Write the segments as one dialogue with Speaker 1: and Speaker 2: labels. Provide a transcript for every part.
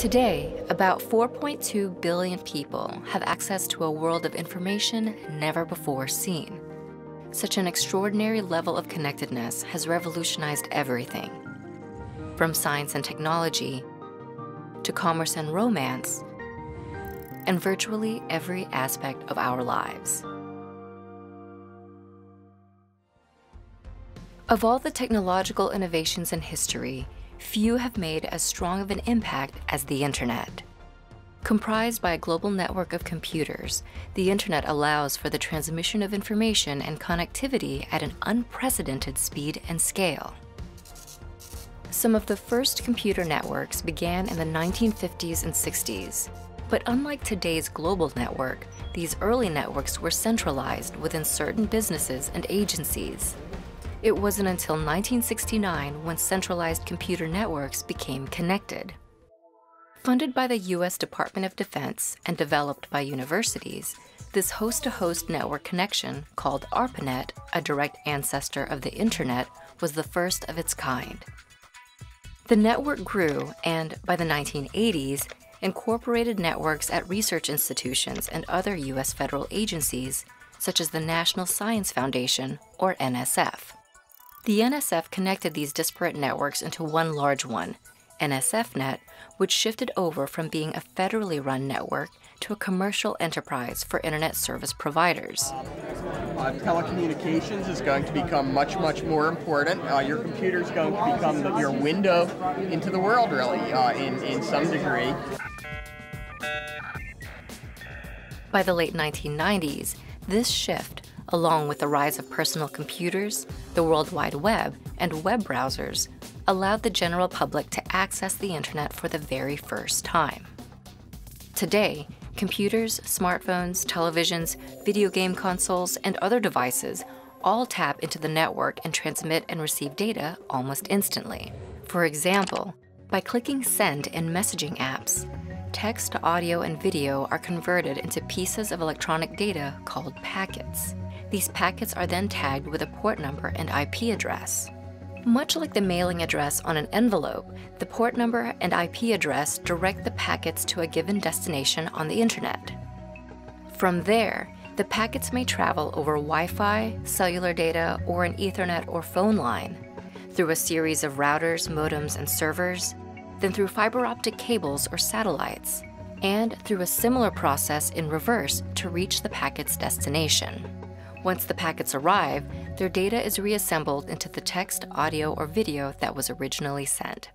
Speaker 1: Today, about 4.2 billion people have access to a world of information never before seen. Such an extraordinary level of connectedness has revolutionized everything, from science and technology to commerce and romance, and virtually every aspect of our lives. Of all the technological innovations in history, few have made as strong of an impact as the Internet. Comprised by a global network of computers, the Internet allows for the transmission of information and connectivity at an unprecedented speed and scale. Some of the first computer networks began in the 1950s and 60s, but unlike today's global network, these early networks were centralized within certain businesses and agencies. It wasn't until 1969 when centralized computer networks became connected. Funded by the U.S. Department of Defense and developed by universities, this host-to-host network connection, called ARPANET, a direct ancestor of the Internet, was the first of its kind. The network grew and, by the 1980s, incorporated networks at research institutions and other U.S. federal agencies, such as the National Science Foundation, or NSF. The NSF connected these disparate networks into one large one, NSFNet, which shifted over from being a federally run network to a commercial enterprise for internet service providers.
Speaker 2: Telecommunications is going to become much more important. Your computer is going to become your window into the world, really, in some degree.
Speaker 1: By the late 1990s, this shift, along with the rise of personal computers, the World Wide Web, and web browsers, allowed the general public to access the Internet for the very first time. Today, computers, smartphones, televisions, video game consoles, and other devices all tap into the network and transmit and receive data almost instantly. For example, by clicking Send in messaging apps, text, audio, and video are converted into pieces of electronic data called packets. These packets are then tagged with a port number and IP address. Much like the mailing address on an envelope, the port number and IP address direct the packets to a given destination on the Internet. From there, the packets may travel over Wi-Fi, cellular data, or an Ethernet or phone line, through a series of routers, modems, and servers, then through fiber optic cables or satellites, and through a similar process in reverse to reach the packet's destination. Once the packets arrive, their data is reassembled into the text, audio, or video that was originally sent.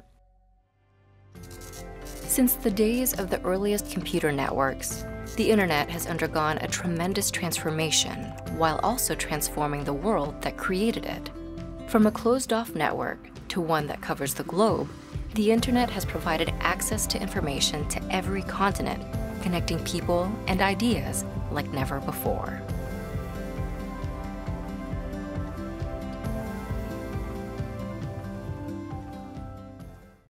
Speaker 1: Since the days of the earliest computer networks, the Internet has undergone a tremendous transformation while also transforming the world that created it. From a closed-off network to one that covers the globe, the Internet has provided access to information to every continent, connecting people and ideas like never before.